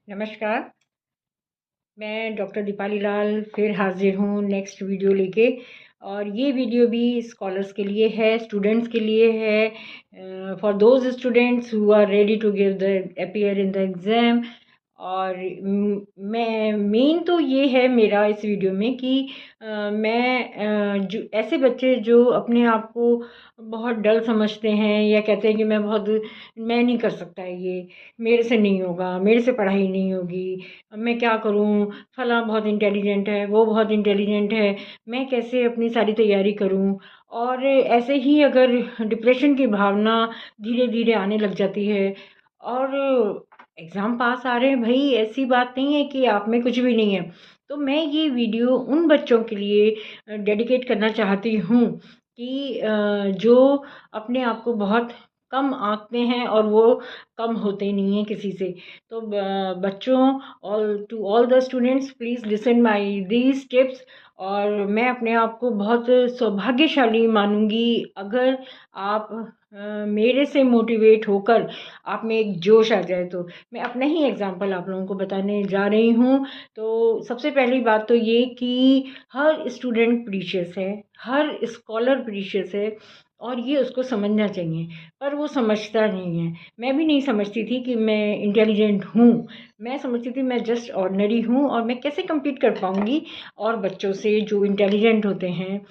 नमस्कार। मैं डॉक्टर दीपाली लाल फिर हाज़िर हूँ नेक्स्ट वीडियो लेके। और ये वीडियो भी स्कॉलर्स के लिए है, स्टूडेंट्स के लिए है, for those students who are ready to give the appear in the exam. और मैं मेन तो ये है मेरा इस वीडियो में कि जो ऐसे बच्चे जो अपने आप को बहुत डल समझते हैं या कहते हैं कि मैं नहीं कर सकता ये, मेरे से नहीं होगा, मेरे से पढ़ाई नहीं होगी, मैं क्या करूं, फलां बहुत इंटेलिजेंट है, वो बहुत इंटेलिजेंट है, मैं कैसे अपनी सारी तैयारी करूं। और ऐसे ही अगर डिप्रेशन की भावना धीरे धीरे आने लग जाती है और एग्ज़ाम पास आ रहे हैं, भाई ऐसी बात नहीं है कि आप में कुछ भी नहीं है। तो मैं ये वीडियो उन बच्चों के लिए डेडिकेट करना चाहती हूँ कि जो अपने आप को बहुत कम आंकते हैं और वो कम होते नहीं हैं किसी से। तो बच्चों, all the students, please listen my these tips. और मैं अपने आप को बहुत सौभाग्यशाली मानूंगी अगर आप मेरे से मोटिवेट होकर आप में एक जोश आ जाए। तो मैं अपना ही एग्जांपल आप लोगों को बताने जा रही हूँ। तो सबसे पहली बात तो ये कि हर स्टूडेंट प्रीशियस है, हर स्कॉलर प्रीशियस है और ये उसको समझना चाहिए, पर वो समझता नहीं है। मैं भी नहीं समझती थी कि मैं इंटेलिजेंट हूँ, मैं समझती थी मैं जस्ट ऑर्डिनरी हूँ और मैं कैसे compete कर पाऊँगी और बच्चों से जो इंटेलिजेंट होते हैं।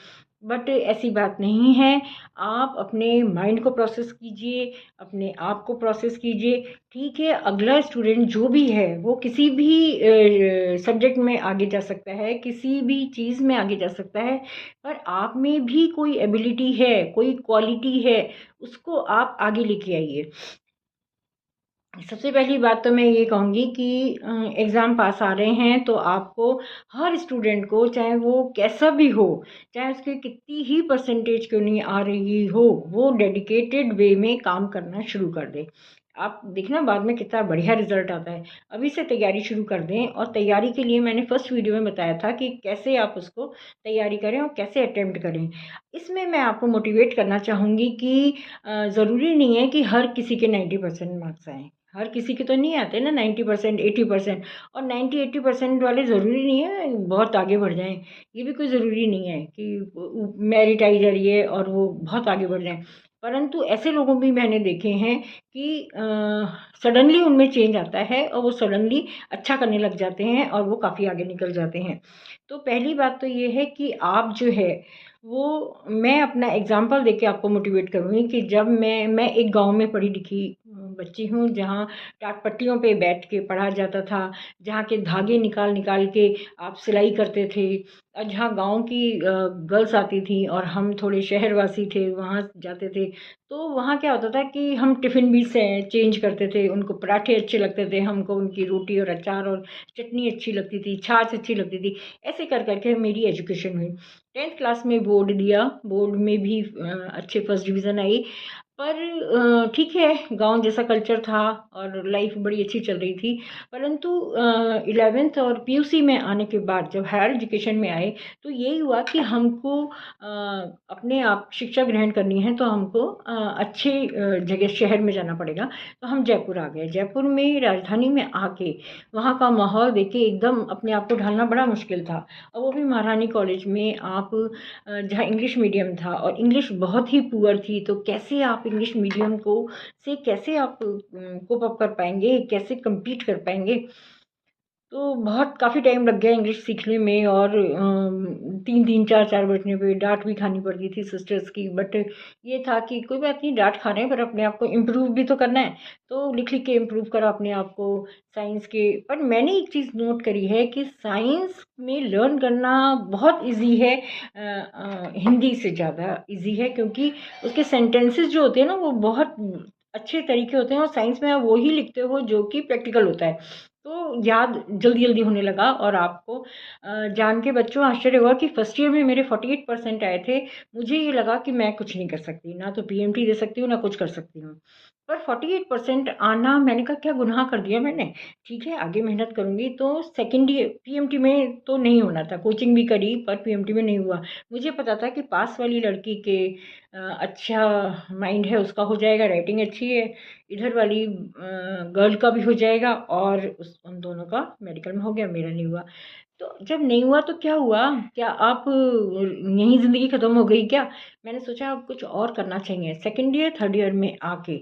बट ऐसी बात नहीं है। आप अपने माइंड को प्रोसेस कीजिए, अपने आप को प्रोसेस कीजिए। ठीक है, अगला स्टूडेंट जो भी है वो किसी भी सब्जेक्ट में आगे जा सकता है, किसी भी चीज़ में आगे जा सकता है, पर आप में भी कोई एबिलिटी है, कोई क्वालिटी है, उसको आप आगे लेके आइए। सबसे पहली बात तो मैं ये कहूँगी कि एग्ज़ाम पास आ रहे हैं तो आपको, हर स्टूडेंट को, चाहे वो कैसा भी हो, चाहे उसकी कितनी ही परसेंटेज क्यों नहीं आ रही हो, वो डेडिकेटेड वे में काम करना शुरू कर दे। आप देखना बाद में कितना बढ़िया रिजल्ट आता है। अभी से तैयारी शुरू कर दें। और तैयारी के लिए मैंने फर्स्ट वीडियो में बताया था कि कैसे आप उसको तैयारी करें और कैसे अटेम्प्ट करें। इसमें मैं आपको मोटिवेट करना चाहूँगी कि ज़रूरी नहीं है कि हर किसी के 90% मार्क्स आएँ। हर किसी के तो नहीं आते ना 90%, 80%। और 90-80% वाले ज़रूरी नहीं है बहुत आगे बढ़ जाएँ। ये भी कोई ज़रूरी नहीं है कि मेरिट आई जा रही है और वो बहुत आगे बढ़ जाएँ। परंतु ऐसे लोगों भी मैंने देखे हैं कि सडनली उनमें चेंज आता है और वो सडनली अच्छा करने लग जाते हैं और वो काफ़ी आगे निकल जाते हैं। तो पहली बात तो ये है कि आप जो है वो, मैं अपना एग्ज़ाम्पल देके आपको मोटिवेट करूँगी कि जब मैं एक गाँव में पढ़ी लिखी बच्ची हूँ, जहाँ टाट पट्टियों पे बैठ के पढ़ा जाता था, जहाँ के धागे निकाल निकाल के आप सिलाई करते थे। और जहाँ गाँव की गर्ल्स आती थी और हम थोड़े शहरवासी थे, वहाँ जाते थे। तो वहाँ क्या होता था कि हम टिफ़िन भी से चेंज करते थे, उनको पराठे अच्छे लगते थे, हमको उनकी रोटी और अचार और चटनी अच्छी लगती थी, छाछ अच्छी लगती थी। ऐसे कर कर के मेरी एजुकेशन हुई। 10th क्लास में बोर्ड दिया, बोर्ड में भी अच्छे फर्स्ट डिवीज़न आई। पर ठीक है, गाँव जैसा कल्चर था और लाइफ बड़ी अच्छी चल रही थी। परंतु 11th और पीयूसी में आने के बाद जब हायर एजुकेशन में आए, तो यही हुआ कि हमको अपने आप शिक्षा ग्रहण करनी है तो हमको अच्छे जगह शहर में जाना पड़ेगा। तो हम जयपुर आ गए। जयपुर में राजधानी में आके वहाँ का माहौल देख के एकदम अपने आप को ढालना बड़ा मुश्किल था। और वो भी महारानी कॉलेज में आप, जहाँ इंग्लिश मीडियम था और इंग्लिश बहुत ही पुअर थी, तो कैसे आप इंग्लिश मीडियम को से कैसे आप कोप अप कर पाएंगे, कैसे compete कर पाएंगे। तो बहुत काफ़ी टाइम लग गया इंग्लिश सीखने में। और 3-3 4-4 बजने पे डांट भी खानी पड़ती थी सिस्टर्स की। बट ये था कि कोई बात नहीं, डांट खा रहे हैं पर अपने आप को इम्प्रूव भी तो करना है। तो लिख लिख के इम्प्रूव करा अपने आप को साइंस के। पर मैंने एक चीज़ नोट करी है कि साइंस में लर्न करना बहुत इजी है, हिंदी से ज़्यादा इजी है, क्योंकि उसके सेंटेंसेस जो होते हैं ना वो बहुत अच्छे तरीके होते हैं। और साइंस में आप वो ही लिखते हो जो कि प्रैक्टिकल होता है, तो याद जल्दी जल्दी होने लगा। और आपको जान के बच्चों आश्चर्य हुआ कि फर्स्ट ईयर में मेरे 48% आए थे। मुझे ये लगा कि मैं कुछ नहीं कर सकती, ना तो पीएमटी दे सकती हूँ, ना कुछ कर सकती हूँ। पर 48% आना, मैंने कहा क्या गुनाह कर दिया मैंने। ठीक है, आगे मेहनत करूँगी। तो सेकंड ईयर पीएमटी में तो नहीं होना था, कोचिंग भी करी पर पीएमटी में नहीं हुआ। मुझे पता था कि पास वाली लड़की के अच्छा माइंड है, उसका हो जाएगा, राइटिंग अच्छी है, इधर वाली गर्ल का भी हो जाएगा, और उन दोनों का मेडिकल में हो गया, मेरा नहीं हुआ। तो जब नहीं हुआ तो क्या हुआ, क्या आप यहीं ज़िंदगी ख़त्म हो गई क्या? मैंने सोचा अब कुछ और करना चाहिए। सेकंड ईयर थर्ड ईयर में आके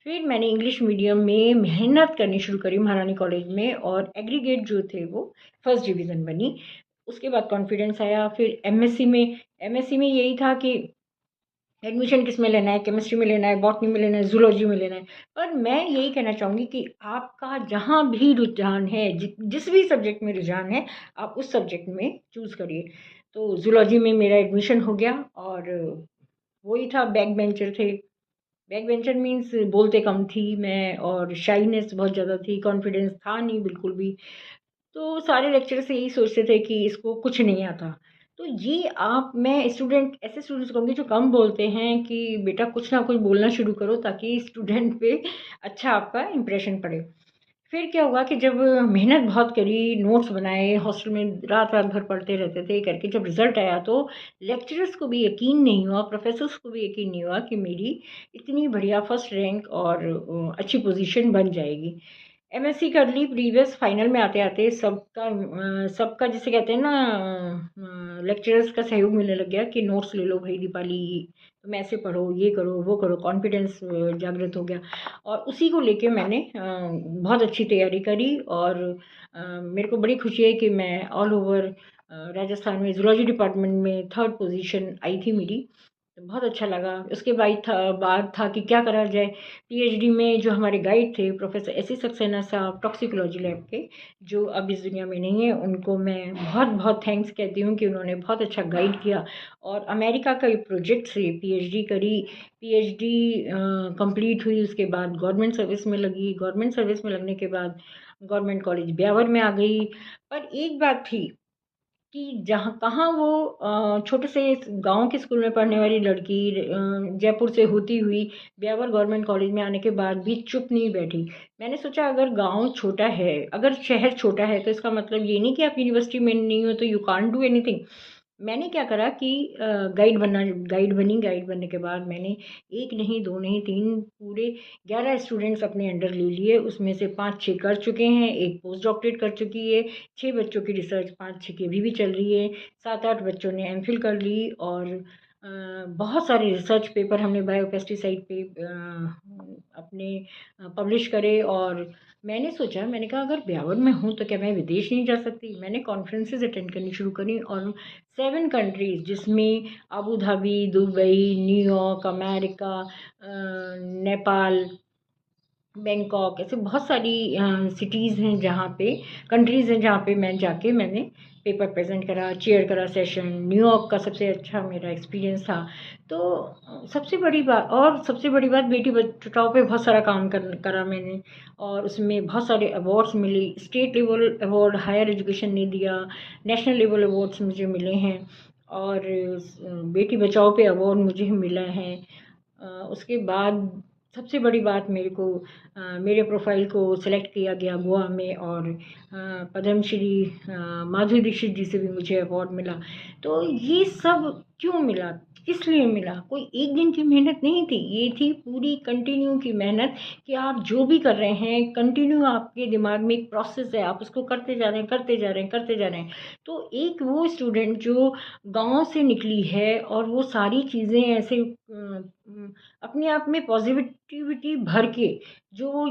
फिर मैंने इंग्लिश मीडियम में मेहनत करनी शुरू करी महारानी कॉलेज में, और एग्रीगेट जो थे वो फर्स्ट डिवीज़न बनी। उसके बाद कॉन्फिडेंस आया। फिर एमएससी में यही था कि एडमिशन किस में लेना है, केमिस्ट्री में लेना है, बॉटनी में लेना है, जूलॉजी में लेना है। पर मैं यही कहना चाहूँगी कि आपका जहाँ भी रुझान है, जिस भी सब्जेक्ट में रुझान है, आप उस सब्जेक्ट में चूज़ करिए। तो जूलॉजी में मेरा एडमिशन हो गया, और वही था, बैक बेंचर थे। बैक बेंचर मीन्स बोलते कम थी मैं, और शाइनेस बहुत ज़्यादा थी, कॉन्फिडेंस था नहीं बिल्कुल भी। तो सारे लेक्चर से यही सोचते थे कि इसको कुछ नहीं आता। तो ये मैं स्टूडेंट, ऐसे स्टूडेंट्स कहूँगी जो कम बोलते हैं, कि बेटा कुछ ना कुछ बोलना शुरू करो, ताकि स्टूडेंट पे अच्छा आपका इम्प्रेशन पड़े। फिर क्या हुआ कि जब मेहनत बहुत करी, नोट्स बनाए, हॉस्टल में रात रात भर पढ़ते रहते थे करके, जब रिज़ल्ट आया तो लेक्चरर्स को भी यकीन नहीं हुआ, प्रोफेसर्स को भी यकीन नहीं हुआ कि मेरी इतनी बढ़िया फर्स्ट रैंक और अच्छी पोजीशन बन जाएगी। एमएससी कर ली, प्रीवियस फाइनल में आते-आते सबका जिसे कहते हैं ना, लेक्चरर्स का सहयोग मिलने लग गया कि नोट्स ले लो भाई दीपाली, तुम ऐसे पढ़ो, ये करो, वो करो, कॉन्फिडेंस जागृत हो गया। और उसी को लेके मैंने बहुत अच्छी तैयारी करी, और मेरे को बड़ी खुशी है कि मैं ऑल ओवर राजस्थान में ज़ूलॉजी डिपार्टमेंट में थर्ड पोजीशन आई थी मेरी। तो बहुत अच्छा लगा। उसके बाद था कि क्या करा जाए। पीएचडी में जो हमारे गाइड थे प्रोफेसर एस सी सक्सेना साहब, टॉक्सिकोलॉजी लैब के, जो अब इस दुनिया में नहीं है, उनको मैं बहुत बहुत थैंक्स कहती हूँ कि उन्होंने बहुत अच्छा गाइड किया। और अमेरिका का एक प्रोजेक्ट से पीएचडी करी। पीएचडी कंप्लीट हुई, उसके बाद गवर्नमेंट सर्विस में लगी। गवर्नमेंट सर्विस में लगने के बाद गवर्नमेंट कॉलेज ब्यावर में आ गई। पर एक बात थी कि जहाँ कहाँ वो छोटे से गांव के स्कूल में पढ़ने वाली लड़की जयपुर से होती हुई ब्यावर गवर्नमेंट कॉलेज में आने के बाद भी चुप नहीं बैठी। मैंने सोचा अगर गांव छोटा है, अगर शहर छोटा है, तो इसका मतलब ये नहीं कि आप यूनिवर्सिटी में नहीं हो तो यू कांट डू एनीथिंग। मैंने क्या करा कि गाइड बनने के बाद मैंने एक नहीं, दो नहीं, तीन, पूरे 11 स्टूडेंट्स अपने अंडर ले लिए। उसमें से 5-6 कर चुके हैं, एक पोस्ट डॉक्टरेट कर चुकी है, 6 बच्चों की रिसर्च 5-6 की अभी भी चल रही है, 7-8 बच्चों ने एमफिल कर ली, और बहुत सारे रिसर्च पेपर हमने बायोपेस्टिसाइड पे अपने पब्लिश करे। और मैंने सोचा, मैंने कहा अगर ब्यावर में हूँ तो क्या मैं विदेश नहीं जा सकती। मैंने कॉन्फ्रेंसेज अटेंड करनी शुरू करी, और 7 कंट्रीज़, जिसमें Abu Dhabi, Dubai, New York, America, Nepal, Bangkok, ऐसे बहुत सारी सिटीज़ हैं जहाँ पे, कंट्रीज़ हैं जहाँ पे मैं जाके मैंने पेपर प्रेजेंट करा, चेयर करा सेशन। न्यूयॉर्क का सबसे अच्छा मेरा एक्सपीरियंस था। तो सबसे बड़ी बात, बेटी बचाओ पे बहुत सारा काम करा मैंने, और उसमें बहुत सारे अवार्ड्स मिले। State level award higher education ने दिया, नेशनल लेवल अवार्ड्स मुझे मिले हैं, और बेटी बचाओ पे अवार्ड मुझे मिला है। उसके बाद सबसे बड़ी बात, मेरे प्रोफाइल को सेलेक्ट किया गया गोवा में, और पद्मश्री माधुरी दीक्षित जी से भी मुझे अवार्ड मिला। तो ये सब क्यों मिला, किस लिए मिला? कोई एक दिन की मेहनत नहीं थी, ये थी पूरी कंटिन्यू की मेहनत, कि आप जो भी कर रहे हैं कंटिन्यू, आपके दिमाग में एक प्रोसेस है, आप उसको करते जा रहे हैं, करते जा रहे हैं, करते जा रहे हैं। तो एक वो स्टूडेंट जो गाँव से निकली है, और वो सारी चीज़ें ऐसे अपने आप में पॉजिटिविटी भर के जो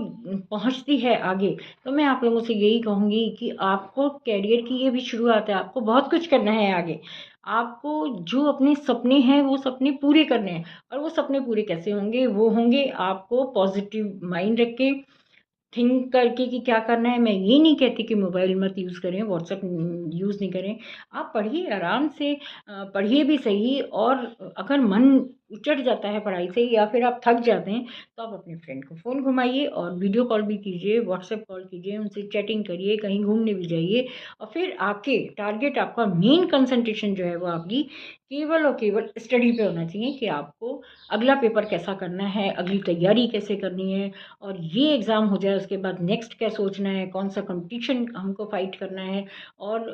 पहुंचती है आगे। तो मैं आप लोगों से यही कहूँगी कि आपको कैरियर की ये भी शुरुआत है, आपको बहुत कुछ करना है आगे। आपको जो अपने सपने हैं वो सपने पूरे करने हैं, और वो सपने पूरे कैसे होंगे? वो होंगे आपको पॉजिटिव माइंड रख के, थिंक करके कि क्या करना है। मैं ये नहीं कहती कि मोबाइल मत यूज़ करें, व्हाट्सएप यूज़ नहीं करें। आप पढ़िए, आराम से पढ़िए भी सही, और अगर मन उचट जाता है पढ़ाई से या फिर आप थक जाते हैं, तो आप अपने फ्रेंड को फ़ोन घुमाइए और वीडियो कॉल भी कीजिए, व्हाट्सएप कॉल कीजिए, उनसे चैटिंग करिए, कहीं घूमने भी जाइए और फिर आके टारगेट आपका मेन कंसंट्रेशन जो है वो आपकी केवल और केवल स्टडी पे होना चाहिए कि आपको अगला पेपर कैसा करना है, अगली तैयारी कैसे करनी है और ये एग्ज़ाम हो जाए उसके बाद नेक्स्ट क्या सोचना है, कौन सा कॉम्पिटिशन हमको फ़ाइट करना है और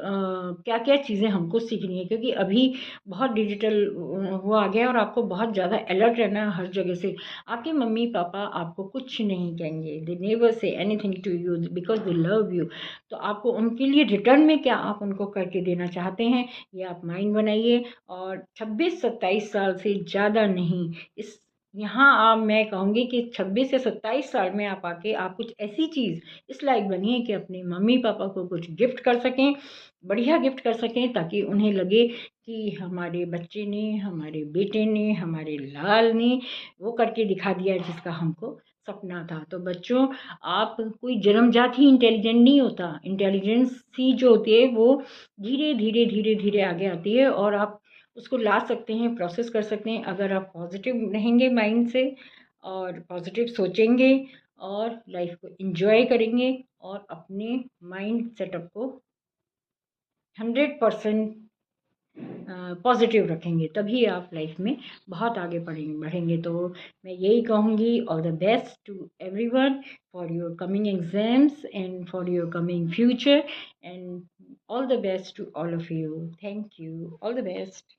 क्या-क्या चीज़ें हमको सीखनी है, क्योंकि अभी बहुत डिजिटल वो आ गया है और आपको बहुत ज़्यादा अलर्ट रहना है हर जगह से। आपके मम्मी-पापा आपको कुछ नहीं कहेंगे, they never say anything to you because they love you. तो आपको उनके लिए रिटर्न में क्या आप उनको करके देना चाहते हैं, ये आप माइंड बनाइए और 26-27 साल से ज़्यादा नहीं, इस यहाँ आप मैं कहूँगी कि 26 से 27 साल में आप आके आप कुछ ऐसी चीज़ इस लायक बनिए कि अपने मम्मी-पापा को कुछ गिफ्ट कर सकें, बढ़िया गिफ्ट कर सकें ताकि उन्हें लगे कि हमारे बच्चे ने, हमारे बेटे ने, हमारे लाल ने वो करके दिखा दिया जिसका हमको सपना था। तो बच्चों, आप कोई जन्मजात ही इंटेलिजेंट नहीं होता, इंटेलिजेंस ही जो होती है वो धीरे-धीरे, धीरे-धीरे आगे आती है और आप उसको ला सकते हैं, प्रोसेस कर सकते हैं अगर आप पॉज़िटिव रहेंगे माइंड से और पॉज़िटिव सोचेंगे और लाइफ़ को एन्जॉय करेंगे और अपने माइंड सेटअप को 100% पॉजिटिव रखेंगे, तभी आप लाइफ में बहुत आगे बढ़ेंगे। तो मैं यही कहूँगी, all the best to everyone for your coming exams and for your coming future and all the best to all of you. Thank you. All the best.